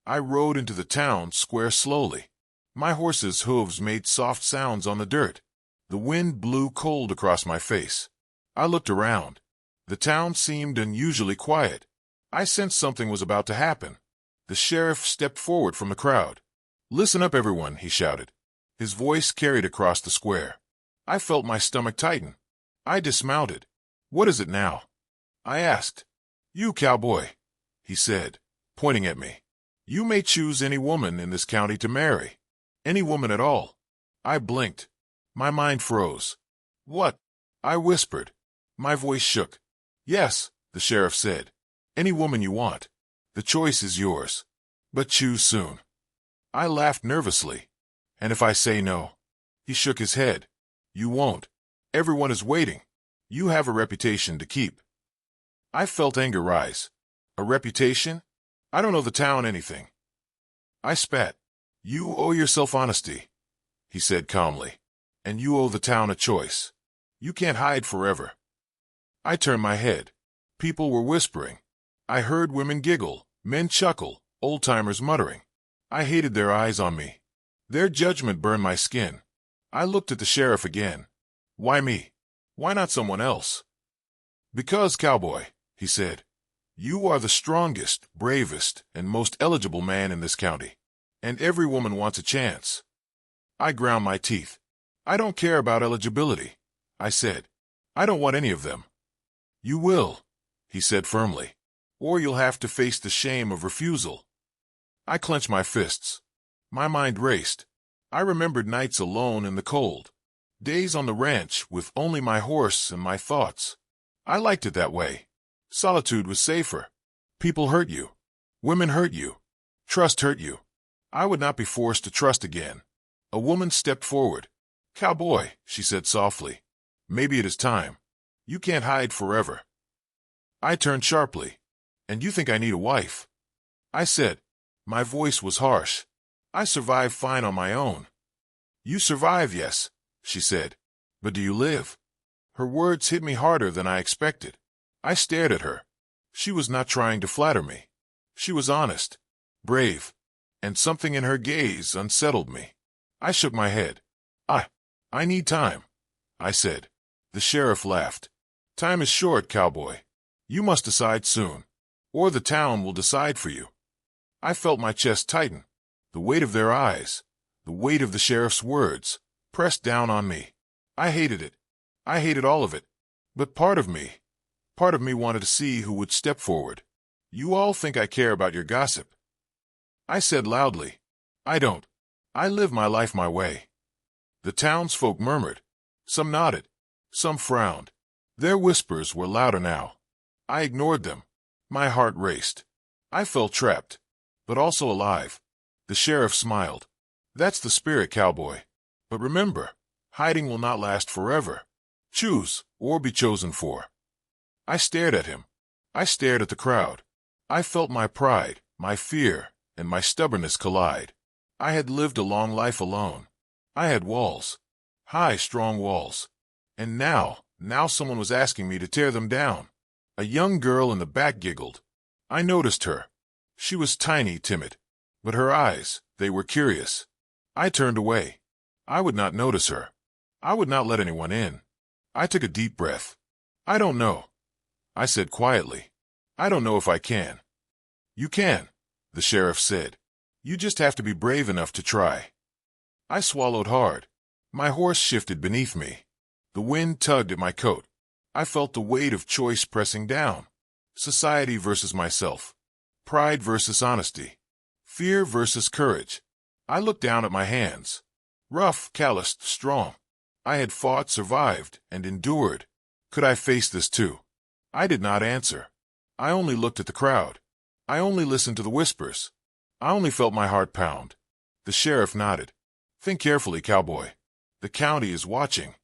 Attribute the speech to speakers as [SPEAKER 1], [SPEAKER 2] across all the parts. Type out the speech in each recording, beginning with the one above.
[SPEAKER 1] I rode into the town square slowly. My horse's hooves made soft sounds on the dirt. The wind blew cold across my face. I looked around. The town seemed unusually quiet. I sensed something was about to happen. The sheriff stepped forward from the crowd. "Listen up, everyone," he shouted. His voice carried across the square. I felt my stomach tighten. I dismounted. "What is it now?" I asked. "You, cowboy," he said, pointing at me. "You may choose any woman in this county to marry. Any woman at all." I blinked. My mind froze. "What?" I whispered. My voice shook. "Yes," the sheriff said. "Any woman you want. The choice is yours. But choose soon." I laughed nervously. "And if I say no?" He shook his head. "You won't. Everyone is waiting. You have a reputation to keep." I felt anger rise. "A reputation? I don't owe the town anything." I spat. "You owe yourself honesty," he said calmly. "And you owe the town a choice. You can't hide forever." I turned my head. People were whispering. I heard women giggle, men chuckle, old-timers muttering. I hated their eyes on me. Their judgment burned my skin. I looked at the sheriff again. "Why me? Why not someone else?" "Because, cowboy," he said, "you are the strongest, bravest, and most eligible man in this county. And every woman wants a chance." I ground my teeth. "I don't care about eligibility," I said. "I don't want any of them." "You will," he said firmly, "or you'll have to face the shame of refusal." I clenched my fists. My mind raced. I remembered nights alone in the cold, days on the ranch with only my horse and my thoughts. I liked it that way. Solitude was safer. People hurt you. Women hurt you. Trust hurt you. I would not be forced to trust again. A woman stepped forward. "Cowboy," she said softly, "maybe it is time. You can't hide forever." I turned sharply. "And you think I need a wife?" I said. My voice was harsh. "I survived fine on my own." "You survive, yes," she said. "But do you live?" Her words hit me harder than I expected. I stared at her. She was not trying to flatter me. She was honest, brave, and something in her gaze unsettled me. I shook my head. I need time," I said. The sheriff laughed. "Time is short, cowboy. You must decide soon, or the town will decide for you." I felt my chest tighten. The weight of their eyes, the weight of the sheriff's words, pressed down on me. I hated it. I hated all of it. But part of me wanted to see who would step forward. "You all think I care about your gossip," I said loudly. "I don't. I live my life my way." The townsfolk murmured. Some nodded. Some frowned. Their whispers were louder now. I ignored them. My heart raced. I felt trapped, but also alive. The sheriff smiled. "That's the spirit, cowboy. But remember, hiding will not last forever. Choose, or be chosen for." I stared at him. I stared at the crowd. I felt my pride, my fear, and my stubbornness collide. I had lived a long life alone. I had walls. High, strong walls. And now someone was asking me to tear them down. A young girl in the back giggled. I noticed her. She was tiny, timid. But her eyes, they were curious. I turned away. I would not notice her. I would not let anyone in. I took a deep breath. "I don't know," I said quietly. "I don't know if I can." "You can," the sheriff said. "You just have to be brave enough to try." I swallowed hard. My horse shifted beneath me. The wind tugged at my coat. I felt the weight of choice pressing down. Society versus myself. Pride versus honesty. Fear versus courage. I looked down at my hands. Rough, calloused, strong. I had fought, survived, and endured. Could I face this too? I did not answer. I only looked at the crowd. I only listened to the whispers. I only felt my heart pound. The sheriff nodded. "Think carefully, cowboy. The county is watching."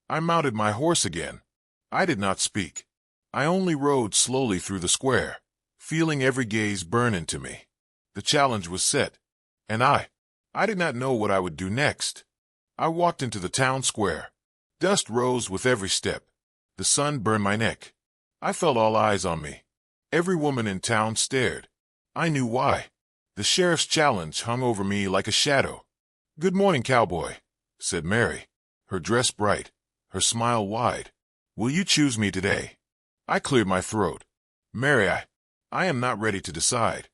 [SPEAKER 1] I mounted my horse again. I did not speak. I only rode slowly through the square, feeling every gaze burn into me. The challenge was set, and I did not know what I would do next. I walked into the town square. Dust rose with every step. The sun burned my neck. I felt all eyes on me. Every woman in town stared. I knew why. The sheriff's challenge hung over me like a shadow. "Good morning, Cowboy," said Mary, her dress bright, her smile wide. "Will you choose me today?" I cleared my throat. "Mary, I am not ready to decide."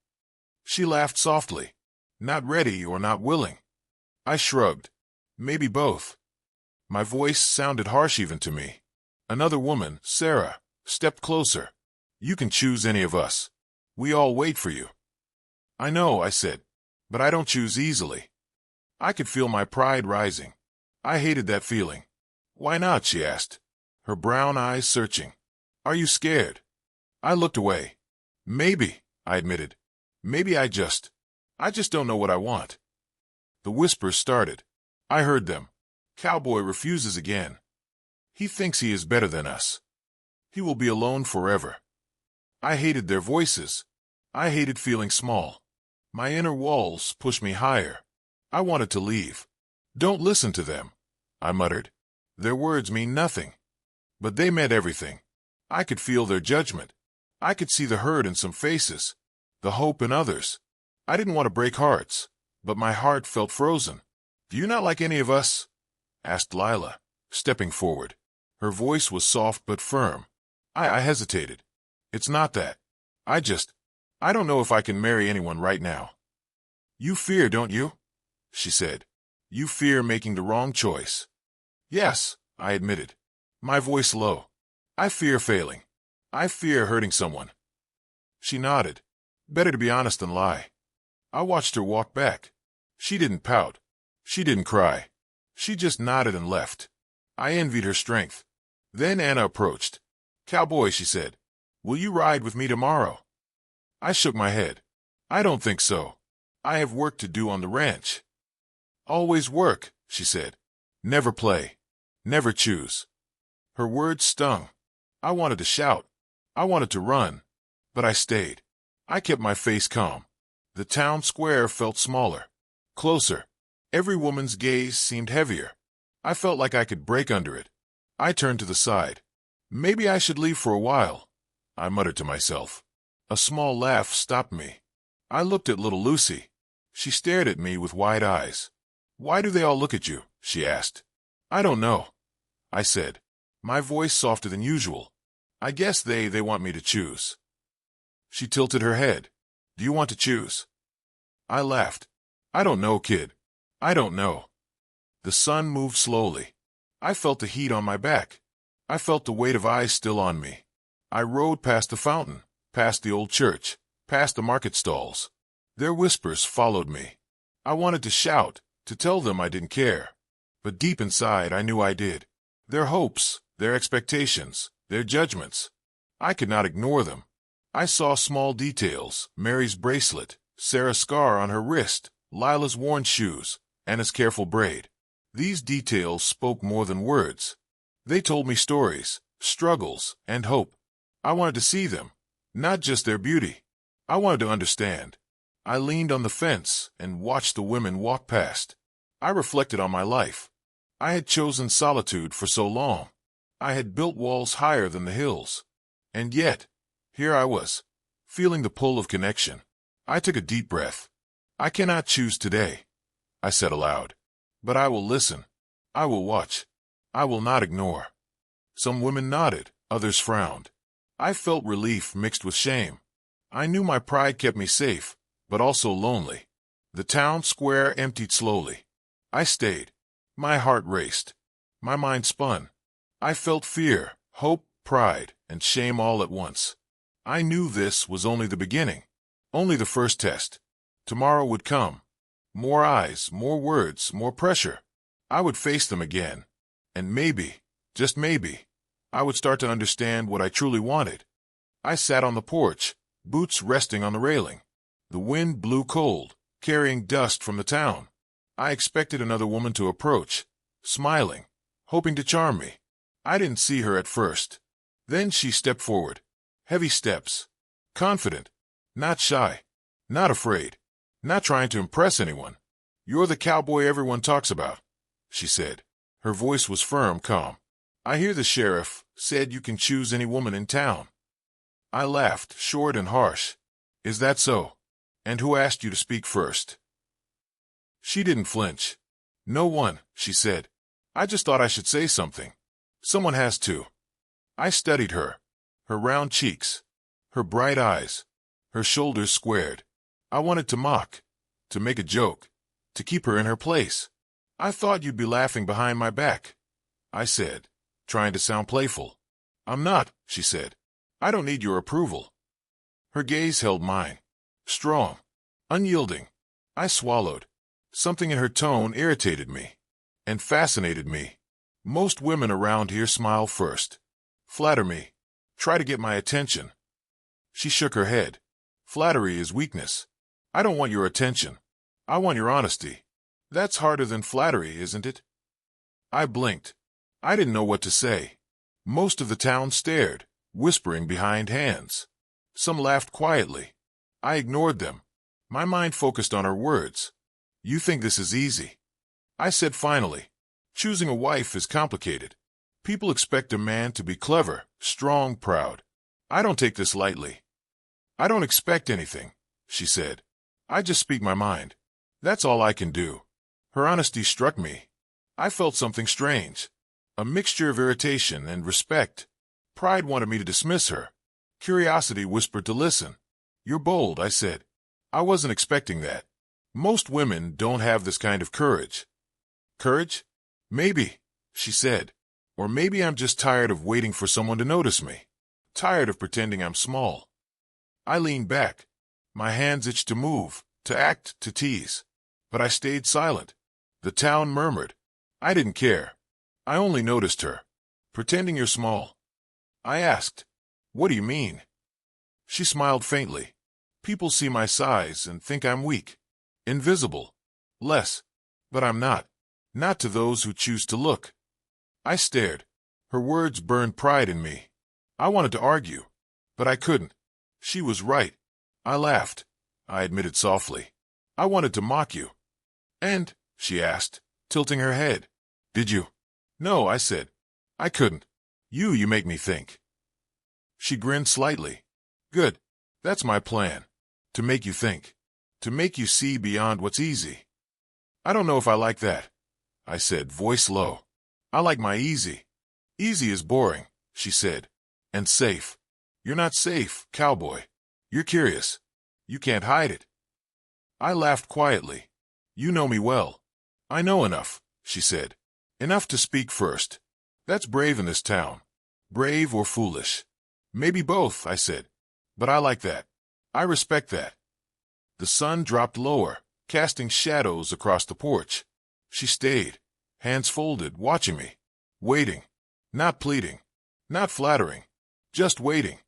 [SPEAKER 1] She laughed softly. "Not ready or not willing?" I shrugged. "Maybe both." My voice sounded harsh even to me. Another woman, Sarah, stepped closer. "You can choose any of us. We all wait for you." "I know," I said, "but I don't choose easily." I could feel my pride rising. I hated that feeling. "Why not?" she asked, her brown eyes searching. "Are you scared?" I looked away. "Maybe," I admitted. "Maybe I just don't know what I want." The whispers started. I heard them. "Cowboy refuses again. He thinks he is better than us. He will be alone forever." I hated their voices. I hated feeling small. My inner walls pushed me higher. I wanted to leave. "Don't listen to them," I muttered. "Their words mean nothing." But they meant everything. I could feel their judgment. I could see the hurt in some faces, the hope in others. I didn't want to break hearts, but my heart felt frozen. "Do you not like any of us?" asked Lila, stepping forward. Her voice was soft but firm. I hesitated. "It's not that. I don't know if I can marry anyone right now." "You fear, don't you?" she said. "You fear making the wrong choice." "Yes," I admitted, my voice low. "I fear failing. I fear hurting someone." She nodded. Better to be honest than lie. I watched her walk back. She didn't pout. She didn't cry. She just nodded and left. I envied her strength. Then Anna approached. "Cowboy," she said, "will you ride with me tomorrow?" I shook my head. "I don't think so. I have work to do on the ranch." "Always work," she said. "Never play. Never choose." Her words stung. I wanted to shout. I wanted to run. But I stayed. I kept my face calm. The town square felt smaller. Closer. Every woman's gaze seemed heavier. I felt like I could break under it. I turned to the side. "Maybe I should leave for a while," I muttered to myself. A small laugh stopped me. I looked at little Lucy. She stared at me with wide eyes. "Why do they all look at you?" she asked. "I don't know," I said, my voice softer than usual. "I guess they want me to choose." She tilted her head. "Do you want to choose?" I laughed. "I don't know, kid. I don't know." The sun moved slowly. I felt the heat on my back. I felt the weight of eyes still on me. I rode past the fountain, past the old church, past the market stalls. Their whispers followed me. I wanted to shout, to tell them I didn't care. But deep inside I knew I did. Their hopes, their expectations, their judgments. I could not ignore them. I saw small details: Mary's bracelet, Sarah's scar on her wrist, Lila's worn shoes, Anna's careful braid. These details spoke more than words. They told me stories, struggles, and hope. I wanted to see them, not just their beauty. I wanted to understand. I leaned on the fence and watched the women walk past. I reflected on my life. I had chosen solitude for so long. I had built walls higher than the hills. And yet, here I was, feeling the pull of connection. I took a deep breath. "I cannot choose today," I said aloud. "But I will listen. I will watch. I will not ignore." Some women nodded, others frowned. I felt relief mixed with shame. I knew my pride kept me safe, but also lonely. The town square emptied slowly. I stayed. My heart raced. My mind spun. I felt fear, hope, pride, and shame all at once. I knew this was only the beginning, only the first test. Tomorrow would come. More eyes, more words, more pressure. I would face them again. And maybe, just maybe, I would start to understand what I truly wanted. I sat on the porch, boots resting on the railing. The wind blew cold, carrying dust from the town. I expected another woman to approach, smiling, hoping to charm me. I didn't see her at first. Then she stepped forward. Heavy steps. Confident. Not shy. Not afraid. Not trying to impress anyone. "You're the cowboy everyone talks about," she said. Her voice was firm, calm. "I hear the sheriff said you can choose any woman in town." I laughed, short and harsh. "Is that so?" And who asked you to speak first? She didn't flinch. No one, she said. I just thought I should say something. Someone has to. I studied her. Her round cheeks. Her bright eyes. Her shoulders squared. I wanted to mock. To make a joke. To keep her in her place. I thought you'd be laughing behind my back, I said, trying to sound playful. I'm not, she said. I don't need your approval. Her gaze held mine. Strong. Unyielding. I swallowed. Something in her tone irritated me. And fascinated me. Most women around here smile first. Flatter me. Try to get my attention. She shook her head. Flattery is weakness. I don't want your attention. I want your honesty. That's harder than flattery, isn't it? I blinked. I didn't know what to say. Most of the town stared, whispering behind hands. Some laughed quietly. I ignored them. My mind focused on her words. You think this is easy? I said finally. Choosing a wife is complicated. People expect a man to be clever, strong, proud. I don't take this lightly. I don't expect anything, she said. I just speak my mind. That's all I can do. Her honesty struck me. I felt something strange. A mixture of irritation and respect. Pride wanted me to dismiss her. Curiosity whispered to listen. You're bold, I said. I wasn't expecting that. Most women don't have this kind of courage. Courage? Maybe, she said. Or maybe I'm just tired of waiting for someone to notice me. Tired of pretending I'm small. I leaned back. My hands itched to move, to act, to tease. But I stayed silent. The town murmured. I didn't care. I only noticed her. Pretending you're small. I asked, what do you mean? She smiled faintly. People see my size and think I'm weak. Invisible. Less. But I'm not. Not to those who choose to look. I stared. Her words burned pride in me. I wanted to argue. But I couldn't. She was right. I laughed. I admitted softly. I wanted to mock you. And, she asked, tilting her head. Did you? No, I said. I couldn't. You make me think. She grinned slightly. Good. That's my plan. To make you think. To make you see beyond what's easy. I don't know if I like that, I said, voice low. I like my easy. Easy is boring, she said. And safe. You're not safe, cowboy. You're curious. You can't hide it. I laughed quietly. You know me well. I know enough, she said. Enough to speak first. That's brave in this town. Brave or foolish. Maybe both, I said. But I like that. I respect that. The sun dropped lower, casting shadows across the porch. She stayed, hands folded, watching me. Waiting. Not pleading. Not flattering. Just waiting.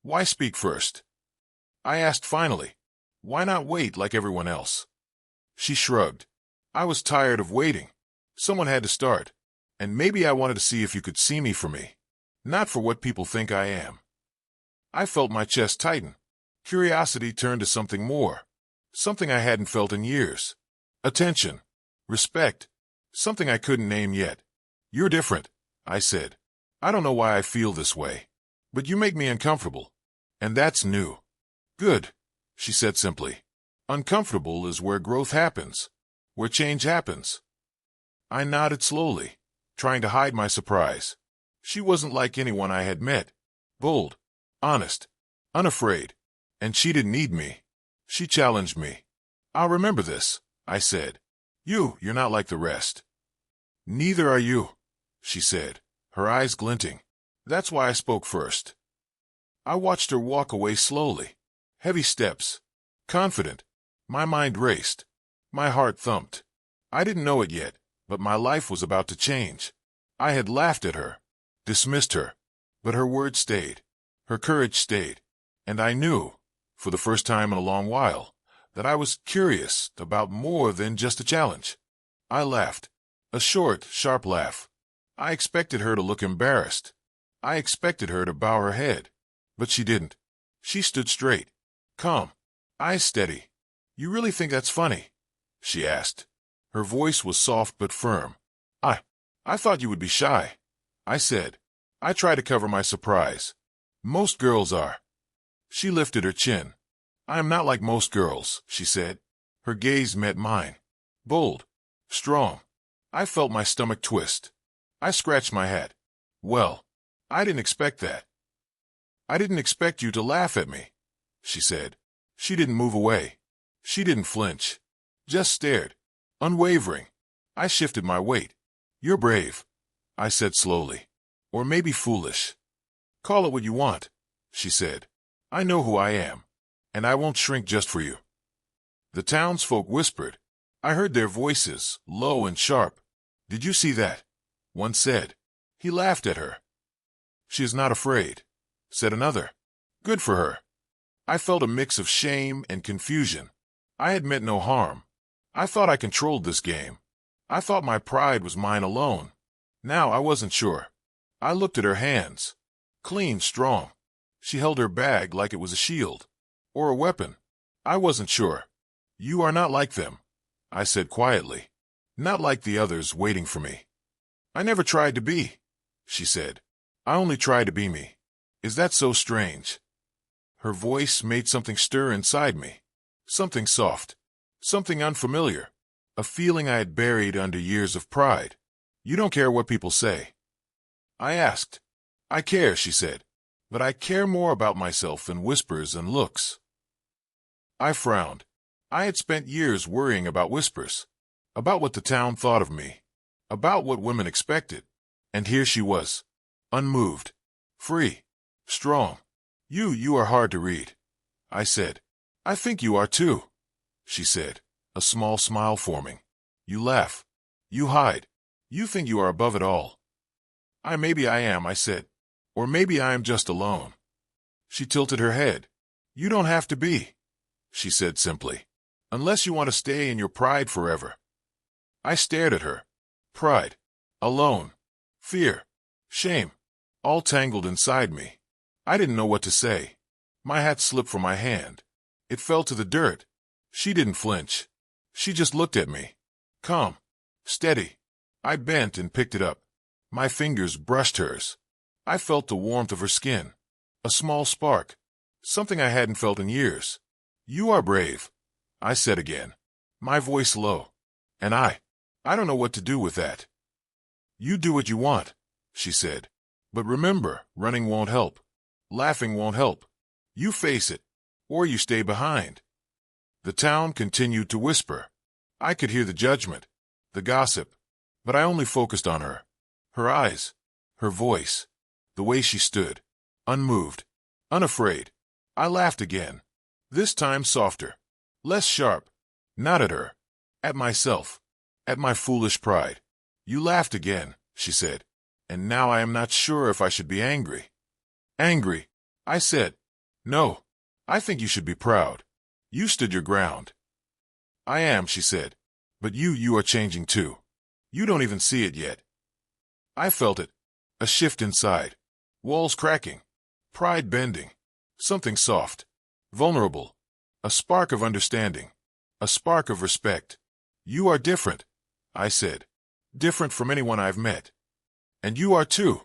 [SPEAKER 1] Why speak first? I asked finally. Why not wait like everyone else? She shrugged. I was tired of waiting. Someone had to start. And maybe I wanted to see if you could see me for me. Not for what people think I am. I felt my chest tighten. Curiosity turned to something more. Something I hadn't felt in years. Attention. Respect. Something I couldn't name yet. You're different, I said. I don't know why I feel this way. But you make me uncomfortable. And that's new. Good, she said simply. Uncomfortable is where growth happens. Where change happens. I nodded slowly, trying to hide my surprise. She wasn't like anyone I had met. Bold, honest, unafraid. And she didn't need me. She challenged me. I'll remember this, I said. You're not like the rest. Neither are you, she said, her eyes glinting. That's why I spoke first. I watched her walk away slowly. Heavy steps. Confident. My mind raced. My heart thumped. I didn't know it yet, but my life was about to change. I had laughed at her, dismissed her, but her words stayed. Her courage stayed. And I knew, for the first time in a long while, that I was curious about more than just a challenge. I laughed. A short, sharp laugh. I expected her to look embarrassed. I expected her to bow her head. But she didn't. She stood straight. Calm. Eyes steady. You really think that's funny? She asked. Her voice was soft but firm. I thought you would be shy, I said. I tried to cover my surprise. Most girls are. She lifted her chin. I am not like most girls, she said. Her gaze met mine. Bold. Strong. I felt my stomach twist. I scratched my head. Well, I didn't expect that. I didn't expect you to laugh at me, she said. She didn't move away. She didn't flinch. Just stared. Unwavering. I shifted my weight. You're brave, I said slowly. Or maybe foolish. Call it what you want, she said. I know who I am, and I won't shrink just for you. The townsfolk whispered. I heard their voices, low and sharp. Did you see that? One said. He laughed at her. She is not afraid, said another. Good for her. I felt a mix of shame and confusion. I had meant no harm. I thought I controlled this game. I thought my pride was mine alone. Now I wasn't sure. I looked at her hands. Clean, strong. She held her bag like it was a shield. Or a weapon. I wasn't sure. You are not like them, I said quietly. Not like the others waiting for me. I never tried to be, she said. I only tried to be me. Is that so strange? Her voice made something stir inside me. Something soft. Something unfamiliar. A feeling I had buried under years of pride. You don't care what people say. I asked. I care, she said. But I care more about myself than whispers and looks. I frowned. I had spent years worrying about whispers. About what the town thought of me. About what women expected. And here she was. Unmoved. Free. Strong. You are hard to read, I said. I think you are too, she said, a small smile forming. You laugh. You hide. You think you are above it all. Maybe I am, I said. Or maybe I am just alone. She tilted her head. You don't have to be, she said simply, unless you want to stay in your pride forever. I stared at her. Pride. Alone. Fear. Shame. All tangled inside me. I didn't know what to say. My hat slipped from my hand. It fell to the dirt. She didn't flinch. She just looked at me. Calm. Steady. I bent and picked it up. My fingers brushed hers. I felt the warmth of her skin. A small spark. Something I hadn't felt in years. You are brave, I said again. My voice low. And I don't know what to do with that. You do what you want, she said. But remember, running won't help. Laughing won't help. You face it, or you stay behind. The town continued to whisper. I could hear the judgment, the gossip, but I only focused on her. Her eyes, her voice, the way she stood, unmoved, unafraid. I laughed again, this time softer, less sharp, not at her, at myself, at my foolish pride. You laughed again, she said, and now I am not sure if I should be angry. Angry, I said. No, I think you should be proud. You stood your ground. I am, she said, but you are changing too. You don't even see it yet. I felt it, a shift inside, walls cracking, pride bending, something soft, vulnerable, a spark of understanding, a spark of respect. You are different, I said, different from anyone I've met. And you are too,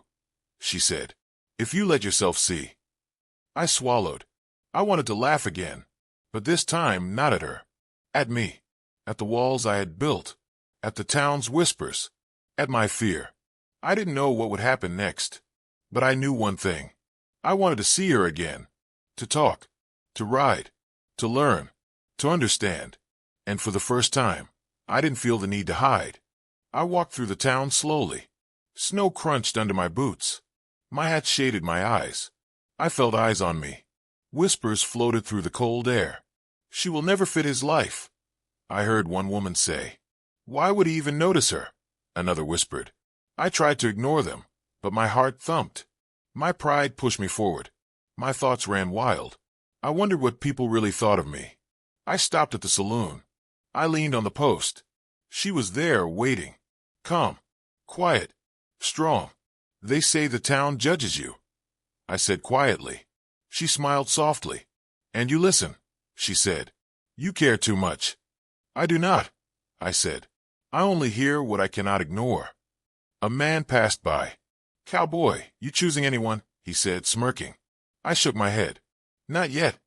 [SPEAKER 1] she said, if you let yourself see. I swallowed. I wanted to laugh again, but this time not at her, at me, at the walls I had built, at the town's whispers, at my fear. I didn't know what would happen next, but I knew one thing. I wanted to see her again, to talk, to ride, to learn, to understand. And for the first time, I didn't feel the need to hide. I walked through the town slowly. Snow crunched under my boots. My hat shaded my eyes. I felt eyes on me. Whispers floated through the cold air. She will never fit his life, I heard one woman say. Why would he even notice her? Another whispered. I tried to ignore them, but my heart thumped. My pride pushed me forward. My thoughts ran wild. I wondered what people really thought of me. I stopped at the saloon. I leaned on the post. She was there, waiting. Calm, quiet, strong. They say the town judges you, I said quietly. She smiled softly. And you listen, she said. You care too much. I do not, I said. I only hear what I cannot ignore. A man passed by. Cowboy, you choosing anyone? He said, smirking. I shook my head. Not yet,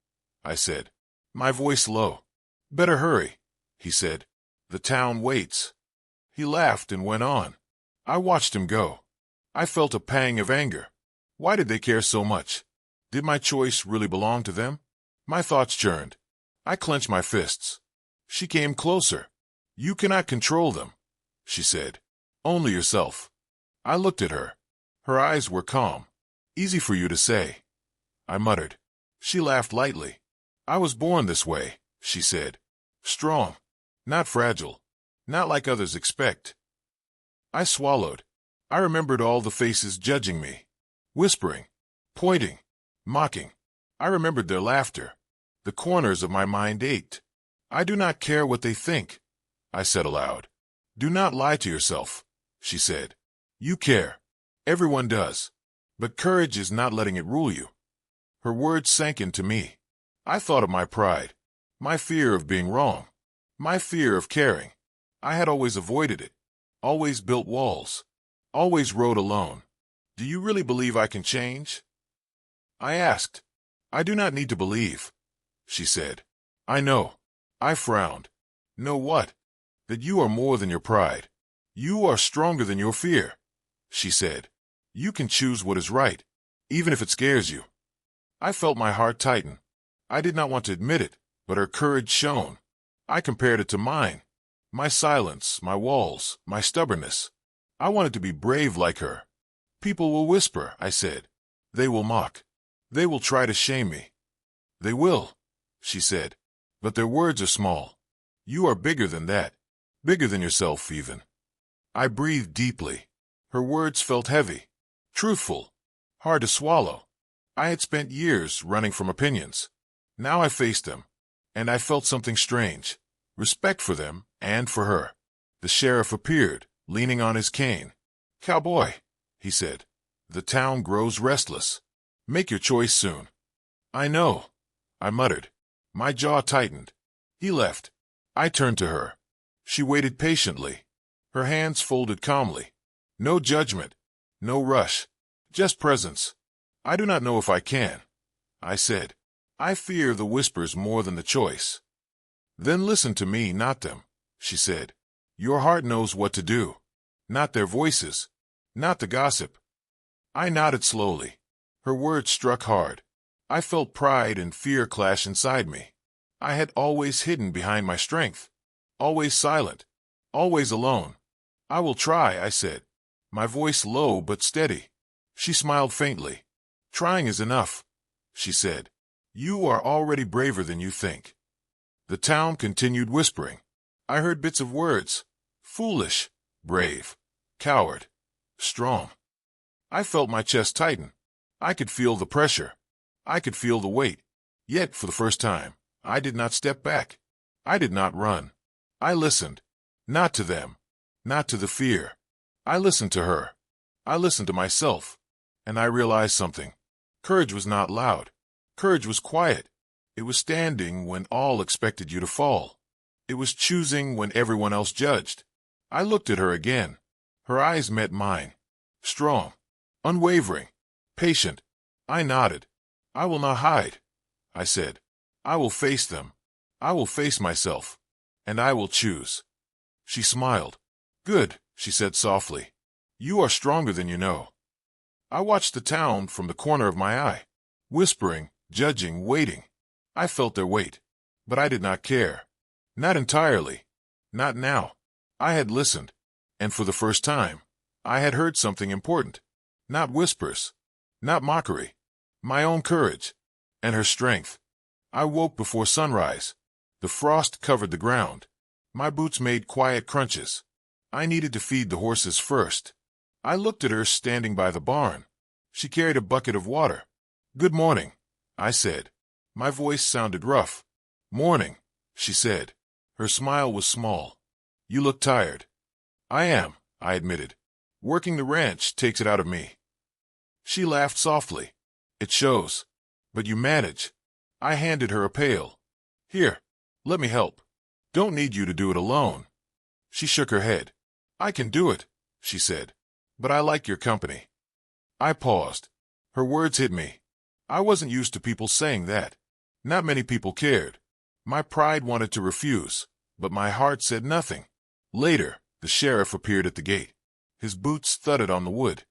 [SPEAKER 1] I said. my voice low. Better hurry, he said. The town waits. He laughed and went on. I watched him go. I felt a pang of anger. Why did they care so much? Did my choice really belong to them? My thoughts churned. I clenched my fists. She came closer. You cannot control them, she said. Only yourself. I looked at her. Her eyes were calm. Easy for you to say, I muttered. She laughed lightly. I was born this way, she said. Strong. Not fragile. Not like others expect. I swallowed. I remembered all the faces judging me. Whispering. Pointing. Mocking. I remembered their laughter. The corners of my mind ached. I do not care what they think, I said aloud. Do not lie to yourself, she said. You care. Everyone does. But courage is not letting it rule you. Her words sank into me. I thought of my pride, my fear of being wrong, my fear of caring. I had always avoided it, always built walls, always rode alone. Do you really believe I can change? I asked. I do not need to believe, she said. I know. I frowned. Know what? That you are more than your pride. You are stronger than your fear, she said. You can choose what is right, even if it scares you. I felt my heart tighten. I did not want to admit it, but her courage shone. I compared it to mine. My silence, my walls, my stubbornness. I wanted to be brave like her. People will whisper, I said. They will mock. They will try to shame me. They will, she said. But their words are small. You are bigger than that. Bigger than yourself, even. I breathed deeply. Her words felt heavy. Truthful. Hard to swallow. I had spent years running from opinions. Now I faced them, and I felt something strange. Respect for them and for her. The sheriff appeared, leaning on his cane. Cowboy, he said. The town grows restless. Make your choice soon. I know, I muttered. My jaw tightened. He left. I turned to her. She waited patiently. Her hands folded calmly. No judgment. No rush. Just presence. I do not know if I can, I said. I fear the whispers more than the choice. Then listen to me, not them, she said. Your heart knows what to do. Not their voices. Not the gossip. I nodded slowly. Her words struck hard. I felt pride and fear clash inside me. I had always hidden behind my strength. Always silent. Always alone. I will try, I said. My voice low but steady. She smiled faintly. Trying is enough, she said. You are already braver than you think. The town continued whispering. I heard bits of words. Foolish, brave, coward, strong. I felt my chest tighten. I could feel the pressure. I could feel the weight. Yet, for the first time, I did not step back. I did not run. I listened. Not to them. Not to the fear. I listened to her. I listened to myself. And I realized something. Courage was not loud. Courage was quiet. It was standing when all expected you to fall. It was choosing when everyone else judged. I looked at her again. Her eyes met mine. Strong. Unwavering. Patient. I nodded. I will not hide, I said. I will face them. I will face myself. And I will choose. She smiled. Good, she said softly. You are stronger than you know. I watched the town from the corner of my eye. Whispering, judging, waiting. I felt their weight. But I did not care. Not entirely. Not now. I had listened. And for the first time, I had heard something important. Not whispers. Not mockery. My own courage. And her strength. I woke before sunrise. The frost covered the ground. My boots made quiet crunches. I needed to feed the horses first. I looked at her standing by the barn. She carried a bucket of water. Good morning, I said. My voice sounded rough. Morning, she said. Her smile was small. You look tired. I am, I admitted. Working the ranch takes it out of me. She laughed softly. It shows. But you manage. I handed her a pail. Here, let me help. Don't need you to do it alone. She shook her head. I can do it, she said. But I like your company. I paused. Her words hit me. I wasn't used to people saying that. Not many people cared. My pride wanted to refuse, but my heart said nothing. Later, the sheriff appeared at the gate. His boots thudded on the wood.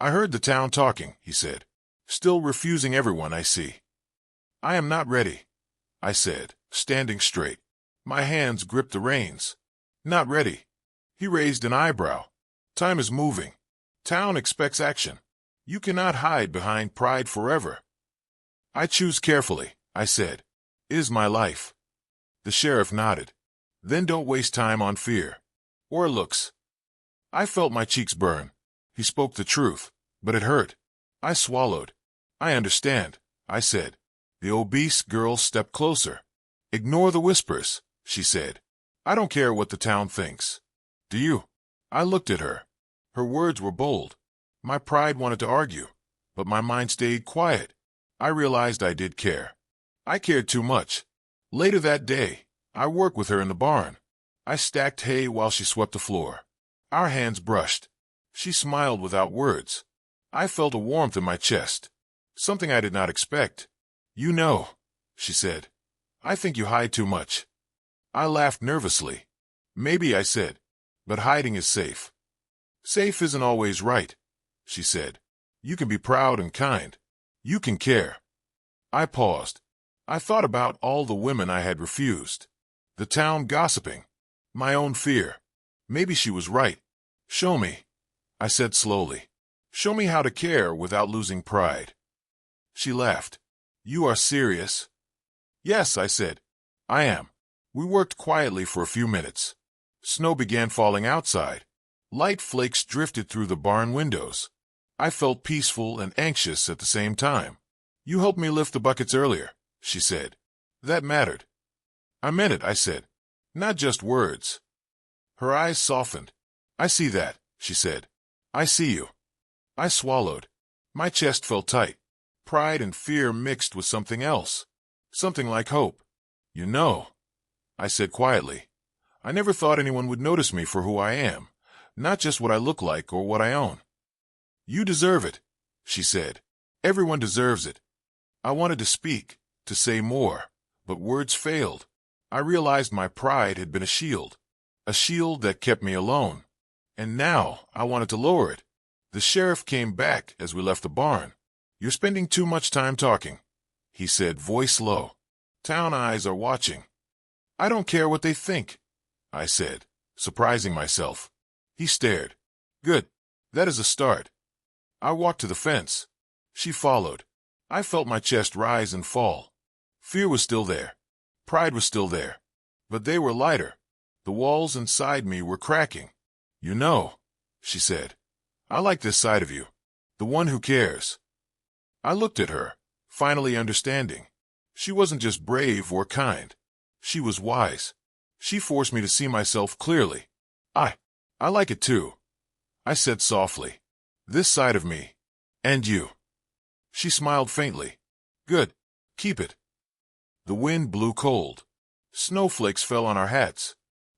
[SPEAKER 1] "I heard the town talking," he said. "Still refusing everyone, I see." "I am not ready," I said, standing straight. My hands gripped the reins. "Not ready." He raised an eyebrow. "Time is moving. Town expects action. You cannot hide behind pride forever." "I choose carefully," I said. "It is my life." The sheriff nodded. "Then don't waste time on fear. Or looks." I felt my cheeks burn. He spoke the truth, but it hurt. I swallowed. "I understand," I said. The obese girl stepped closer. "Ignore the whispers," she said. "I don't care what the town thinks." "Do you?" I looked at her. Her words were bold. My pride wanted to argue, but my mind stayed quiet. I realized I did care. I cared too much. Later that day, I worked with her in the barn. I stacked hay while she swept the floor. Our hands brushed. She smiled without words. I felt a warmth in my chest, something I did not expect. "You know," she said, "I think you hide too much." I laughed nervously. "Maybe," I said, "but hiding is safe." "Safe isn't always right," she said. "You can be proud and kind. You can care." I paused. I thought about all the women I had refused. The town gossiping. My own fear. Maybe she was right. "Show me," I said slowly. "Show me how to care without losing pride." She laughed. "You are serious?" "Yes," I said. "I am." We worked quietly for a few minutes. Snow began falling outside. Light flakes drifted through the barn windows. I felt peaceful and anxious at the same time. "You helped me lift the buckets earlier," she said. "That mattered." "I meant it," I said. "Not just words." Her eyes softened. "I see that," she said. "I see you." I swallowed. My chest felt tight. Pride and fear mixed with something else. Something like hope. "You know," I said quietly, "I never thought anyone would notice me for who I am, not just what I look like or what I own." "You deserve it," she said. "Everyone deserves it." I wanted to speak, to say more, but words failed. I realized my pride had been a shield that kept me alone. And now I wanted to lower it. The sheriff came back as we left the barn. "You're spending too much time talking," he said, voice low. "Town eyes are watching." "I don't care what they think," I said, surprising myself. He stared. "Good. That is a start." I walked to the fence. She followed. I felt my chest rise and fall. Fear was still there. Pride was still there. But they were lighter. The walls inside me were cracking. "You know," she said, "I like this side of you. The one who cares." I looked at her, finally understanding. She wasn't just brave or kind. She was wise. She forced me to see myself clearly. I like it too," I said softly. "This side of me. And you." She smiled faintly. "Good. Keep it." The wind blew cold. Snowflakes fell on our hats.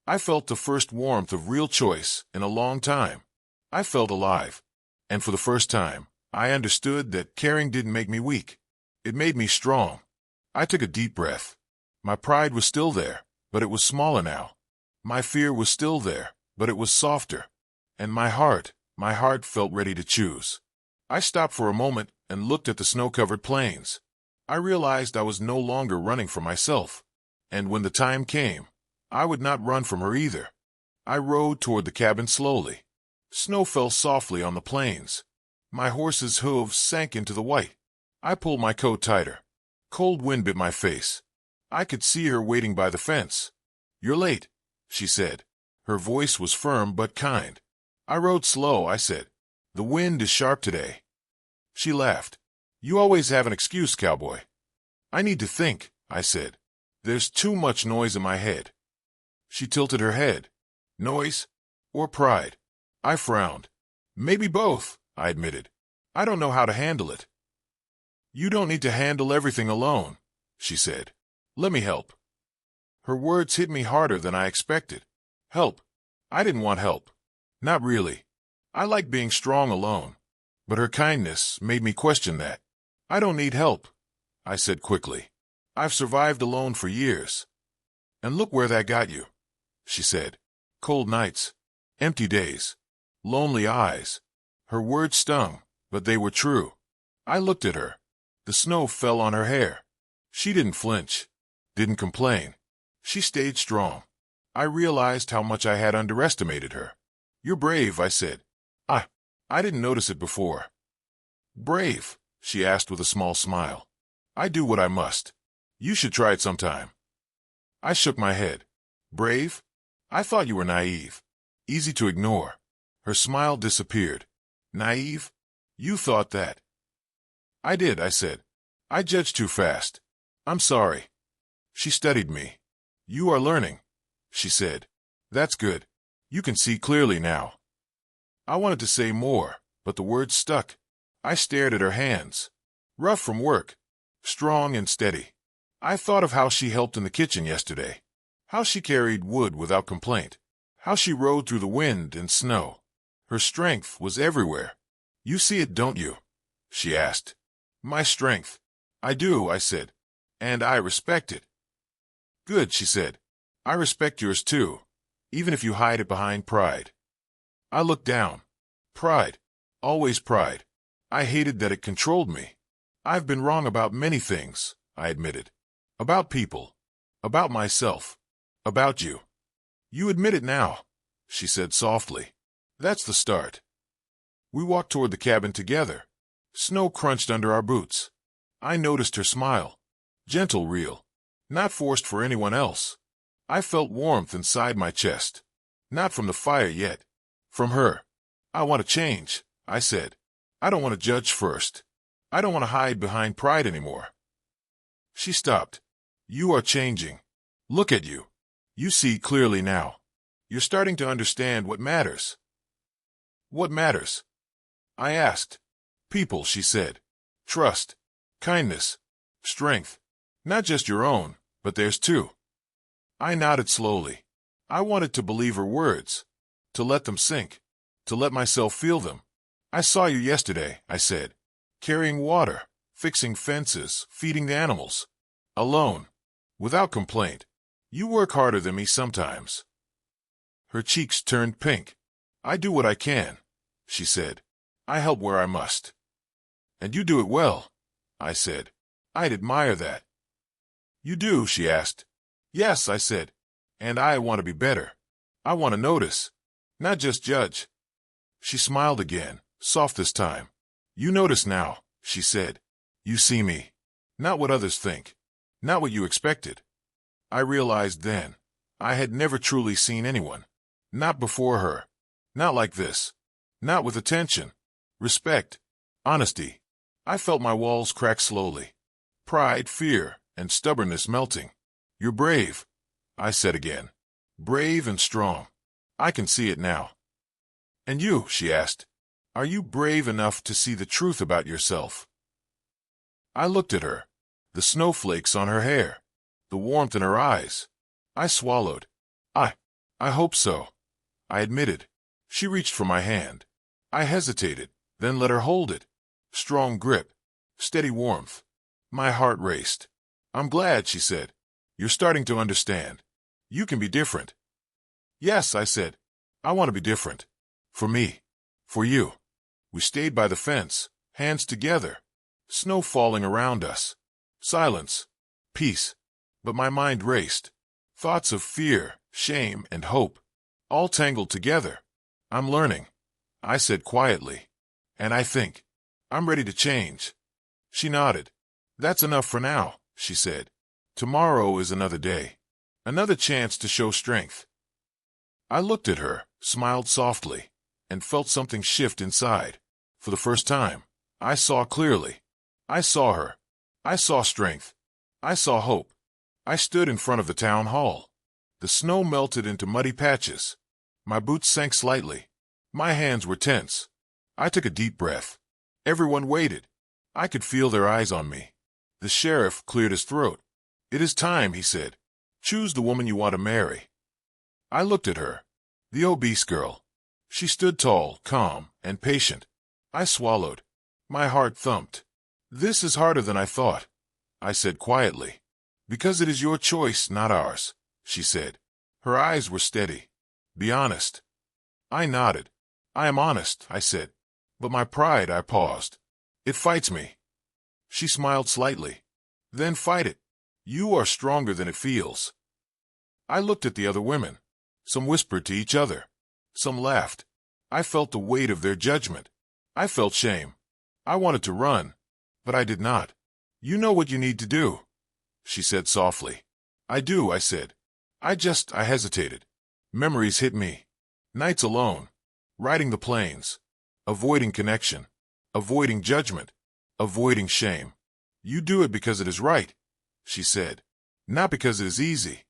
[SPEAKER 1] I felt the first warmth of real choice in a long time. I felt alive. And for the first time, I understood that caring didn't make me weak. It made me strong. I took a deep breath. My pride was still there, but it was smaller now. My fear was still there, but it was softer. And my heart felt ready to choose. I stopped for a moment and looked at the snow-covered plains. I realized I was no longer running from myself. And when the time came, I would not run from her either. I rode toward the cabin slowly. Snow fell softly on the plains. My horse's hooves sank into the white. I pulled my coat tighter. Cold wind bit my face. I could see her waiting by the fence. "You're late," she said. Her voice was firm but kind. "I rode slow," I said. "The wind is sharp today." She laughed. "You always have an excuse, Cowboy." "I need to think," I said. "There's too much noise in my head." She tilted her head. "Noise? Or pride?" I frowned. "Maybe both," I admitted. "I don't know how to handle it." "You don't need to handle everything alone," she said. "Let me help." Her words hit me harder than I expected. Help. I didn't want help. Not really. I like being strong alone. But her kindness made me question that. "I don't need help," I said quickly. "I've survived alone for years. And look where that got you, she said. Cold nights, empty days, lonely eyes. Her words stung, but they were true. I looked at her. The snow fell on her hair. She didn't flinch, didn't complain. She stayed strong. I realized how much I had underestimated her. You're brave, I said. I didn't notice it before. Brave? She asked with a small smile. I do what I must. You should try it sometime. I shook my head. Brave? I thought you were naive. Easy to ignore. Her smile disappeared. Naive? You thought that. I did, I said. I judged too fast. I'm sorry. She studied me. You are learning, she said. That's good. You can see clearly now. I wanted to say more, but the words stuck. I stared at her hands. Rough from work. Strong and steady. I thought of how she helped in the kitchen yesterday. How she carried wood without complaint. How she rode through the wind and snow. Her strength was everywhere. You see it, don't you? She asked. My strength. I do, I said. And I respect it. Good, she said. I respect yours too, even if you hide it behind pride. I looked down. Pride. Always pride. I hated that it controlled me. I've been wrong about many things, I admitted. About people. About myself. About you. You admit it now, she said softly. That's the start. We walked toward the cabin together. Snow crunched under our boots. I noticed her smile. Gentle, real. Not forced for anyone else. I felt warmth inside my chest. Not from the fire yet. From her. I want to change, I said. I don't want to judge first. I don't want to hide behind pride anymore. She stopped. You are changing. Look at you. You see clearly now. You're starting to understand what matters. What matters? I asked. People, she said. Trust. Kindness. Strength. Not just your own, but theirs too. I nodded slowly. I wanted to believe her words. To let them sink. To let myself feel them. I saw you yesterday, I said. Carrying water. Fixing fences. Feeding the animals. Alone. Without complaint. You work harder than me sometimes. Her cheeks turned pink. I do what I can, she said. I help where I must. And you do it well, I said. I'd admire that. You do, she asked. Yes, I said. And I want to be better. I want to notice, not just judge. She smiled again, soft this time. You notice now, she said. You see me. Not what others think. Not what you expected. I realized then, I had never truly seen anyone. Not before her. Not like this. Not with attention. Respect. Honesty. I felt my walls crack slowly. Pride, fear, and stubbornness melting. You're brave, I said again. Brave and strong. I can see it now. And you, she asked. Are you brave enough to see the truth about yourself? I looked at her. The snowflakes on her hair. The warmth in her eyes. I swallowed. I hope so, I admitted. She reached for my hand. I hesitated, then let her hold it. Strong grip. Steady warmth. My heart raced. I'm glad, she said. You're starting to understand. You can be different. Yes, I said. I want to be different. For me. For you. We stayed by the fence, hands together. Snow falling around us. Silence. Peace. But my mind raced. Thoughts of fear, shame, and hope. All tangled together. I'm learning, I said quietly. And I think. I'm ready to change. She nodded. That's enough for now, she said. Tomorrow is another day. Another chance to show strength. I looked at her, smiled softly, and felt something shift inside. For the first time, I saw clearly. I saw her. I saw strength. I saw hope. I stood in front of the town hall. The snow melted into muddy patches. My boots sank slightly. My hands were tense. I took a deep breath. Everyone waited. I could feel their eyes on me. The sheriff cleared his throat. It is time, he said. Choose the woman you want to marry. I looked at her. The obese girl. She stood tall, calm, and patient. I swallowed. My heart thumped. This is harder than I thought, I said quietly. Because it is your choice, not ours, she said. Her eyes were steady. Be honest. I nodded. I am honest, I said. But my pride, I paused. It fights me. She smiled slightly. Then fight it. You are stronger than it feels. I looked at the other women. Some whispered to each other. Some laughed. I felt the weight of their judgment. I felt shame. I wanted to run, but I did not. You know what you need to do, she said softly. I do, I said. I hesitated. Memories hit me. Nights alone. Riding the plains. Avoiding connection. Avoiding judgment. Avoiding shame. You do it because it is right, she said. Not because it is easy.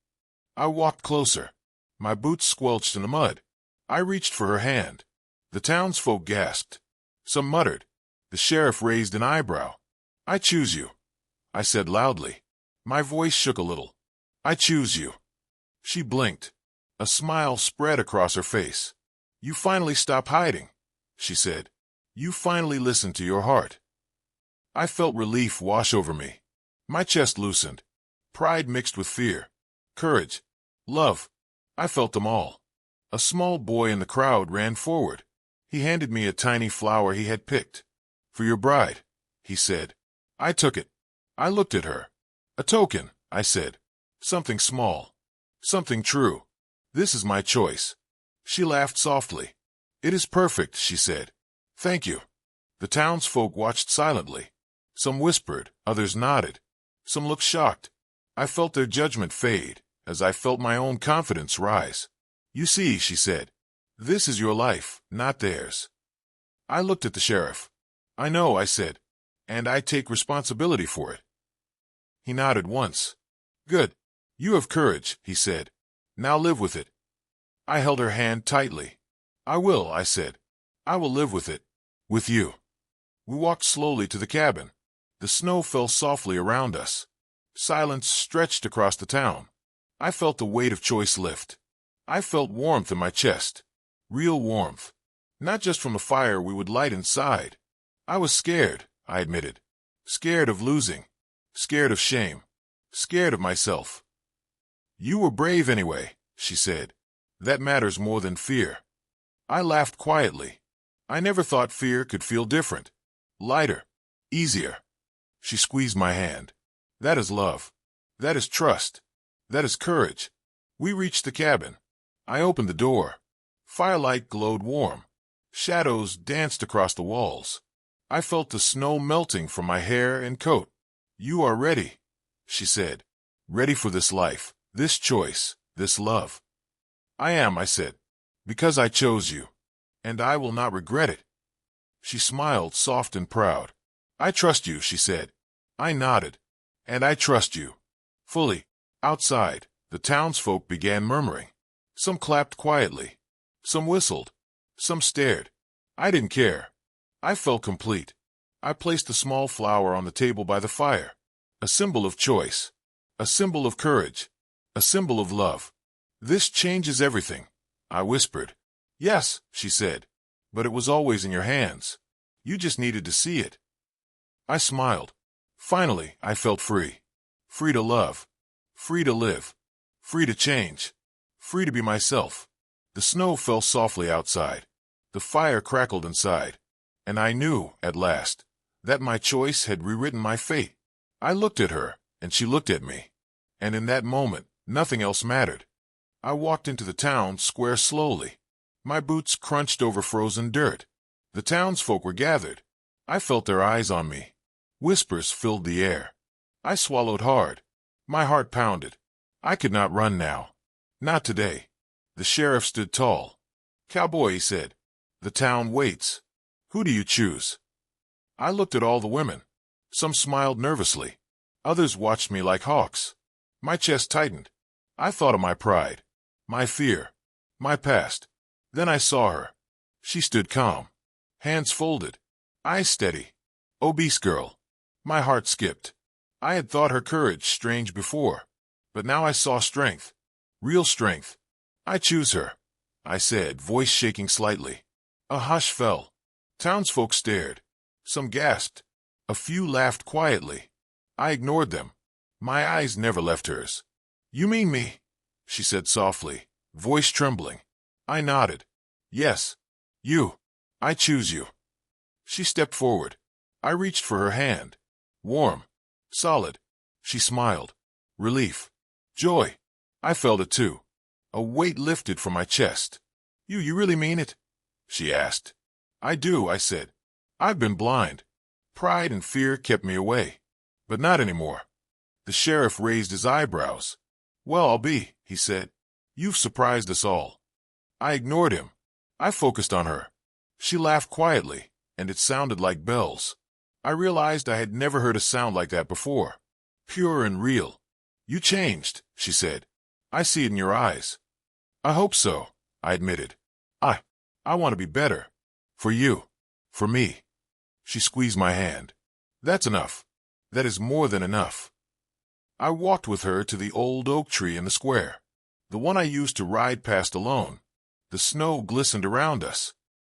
[SPEAKER 1] I walked closer. My boots squelched in the mud. I reached for her hand. The townsfolk gasped. Some muttered. The sheriff raised an eyebrow. I choose you, I said loudly. My voice shook a little. I choose you. She blinked. A smile spread across her face. You finally stop hiding, she said. You finally listen to your heart. I felt relief wash over me. My chest loosened. Pride mixed with fear. Courage. Love. I felt them all. A small boy in the crowd ran forward. He handed me a tiny flower he had picked. For your bride, he said. I took it. I looked at her. A token, I said. Something small. Something true. This is my choice. She laughed softly. It is perfect, she said. Thank you. The townsfolk watched silently. Some whispered, others nodded. Some looked shocked. I felt their judgment fade, as I felt my own confidence rise. You see, she said. This is your life, not theirs. I looked at the sheriff. I know, I said. And I take responsibility for it. He nodded once. Good. You have courage, he said. Now live with it. I held her hand tightly. I will, I said. I will live with it. With you. We walked slowly to the cabin. The snow fell softly around us. Silence stretched across the town. I felt the weight of choice lift. I felt warmth in my chest. Real warmth. Not just from the fire we would light inside. I was scared, I admitted. Scared of losing. Scared of shame. Scared of myself. You were brave anyway, she said. That matters more than fear. I laughed quietly. I never thought fear could feel different. Lighter. Easier. She squeezed my hand. That is love. That is trust. That is courage. We reached the cabin. I opened the door. Firelight glowed warm. Shadows danced across the walls. I felt the snow melting from my hair and coat. You are ready, she said. Ready for this life, this choice, this love. I am, I said, because I chose you. And I will not regret it. She smiled, soft and proud. I trust you, she said. I nodded. And I trust you. Fully. Outside, the townsfolk began murmuring. Some clapped quietly. Some whistled. Some stared. I didn't care. I felt complete. I placed the small flower on the table by the fire. A symbol of choice. A symbol of courage. A symbol of love. This changes everything, I whispered. Yes, she said. But it was always in your hands. You just needed to see it. I smiled. Finally, I felt free. Free to love. Free to live. Free to change. Free to be myself. The snow fell softly outside. The fire crackled inside. And I knew, at last, that my choice had rewritten my fate. I looked at her, and she looked at me. And in that moment, nothing else mattered. I walked into the town square slowly. My boots crunched over frozen dirt. The townsfolk were gathered. I felt their eyes on me. Whispers filled the air. I swallowed hard. My heart pounded. I could not run now. Not today. The sheriff stood tall. Cowboy, he said. The town waits. Who do you choose? I looked at all the women. Some smiled nervously. Others watched me like hawks. My chest tightened. I thought of my pride, my fear, my past. Then I saw her. She stood calm. Hands folded. Eyes steady. Obese girl. My heart skipped. I had thought her courage strange before. But now I saw strength. Real strength. I choose her, I said, voice shaking slightly. A hush fell. Townsfolk stared. Some gasped. A few laughed quietly. I ignored them. My eyes never left hers. You mean me? she said softly, voice trembling. I nodded. Yes. You. I choose you. She stepped forward. I reached for her hand. Warm. Solid. She smiled. Relief. Joy. I felt it too. A weight lifted from my chest. You really mean it? She asked. I do, I said. I've been blind. Pride and fear kept me away. But not anymore. The sheriff raised his eyebrows. Well, I'll be, he said. You've surprised us all. I ignored him. I focused on her. She laughed quietly, and it sounded like bells. I realized I had never heard a sound like that before. Pure and real. You changed, she said. I see it in your eyes. I hope so, I admitted. I want to be better. For you. For me. She squeezed my hand. That's enough. That is more than enough. I walked with her to the old oak tree in the square. The one I used to ride past alone. The snow glistened around us.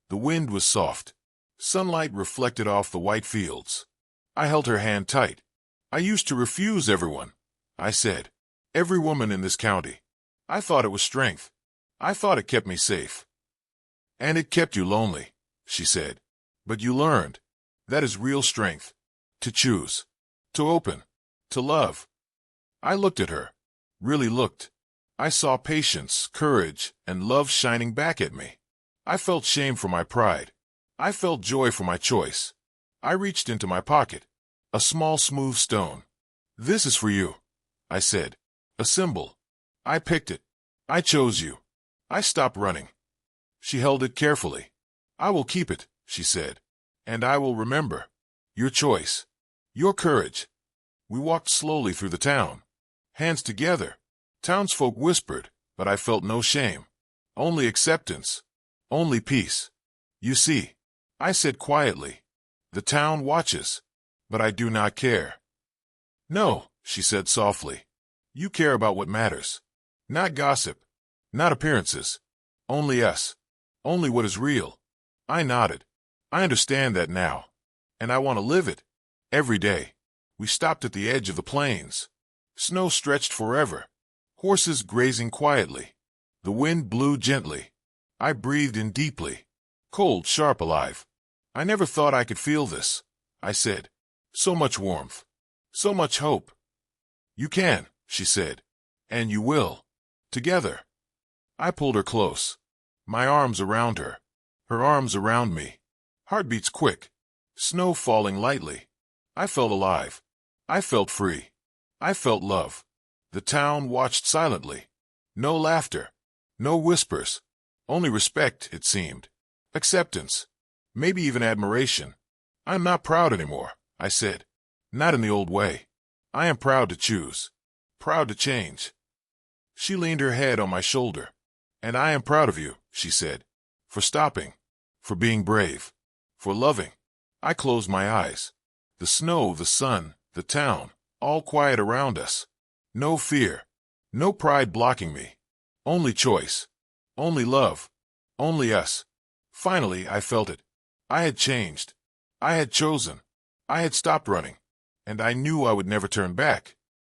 [SPEAKER 1] The wind was soft. Sunlight reflected off the white fields. I held her hand tight. I used to refuse everyone, I said. Every woman in this county. I thought it was strength. I thought it kept me safe. And it kept you lonely, she said. But you learned. That is real strength. To choose. To open. To love. I looked at her. Really looked. I saw patience, courage, and love shining back at me. I felt shame for my pride. I felt joy for my choice. I reached into my pocket. A small smooth stone. This is for you, I said. A symbol. I picked it. I chose you. I stopped running. She held it carefully. I will keep it, she said. And I will remember. Your choice. Your courage. We walked slowly through the town. Hands together. Townsfolk whispered, but I felt no shame. Only acceptance. Only peace. You see, I said quietly, the town watches, but I do not care. No, she said softly. You care about what matters. Not gossip. Not appearances. Only us. Only what is real. I nodded. I understand that now. And I want to live it. Every day. We stopped at the edge of the plains. Snow stretched forever. Horses grazing quietly. The wind blew gently. I breathed in deeply. Cold, sharp, alive. I never thought I could feel this, I said. So much warmth. So much hope. You can, she said. And you will. Together. I pulled her close. My arms around her. Her arms around me. Heartbeats quick. Snow falling lightly. I felt alive. I felt free. I felt love. The town watched silently. No laughter. No whispers. Only respect, it seemed. Acceptance. Maybe even admiration. I'm not proud anymore, I said. Not in the old way. I am proud to choose. Proud to change. She leaned her head on my shoulder. And I am proud of you, she said. For stopping. For being brave. For loving. I closed my eyes. The snow, the sun, the town, all quiet around us. No fear. No pride blocking me. Only choice. Only love. Only us. Finally, I felt it. I had changed. I had chosen. I had stopped running. And I knew I would never turn back.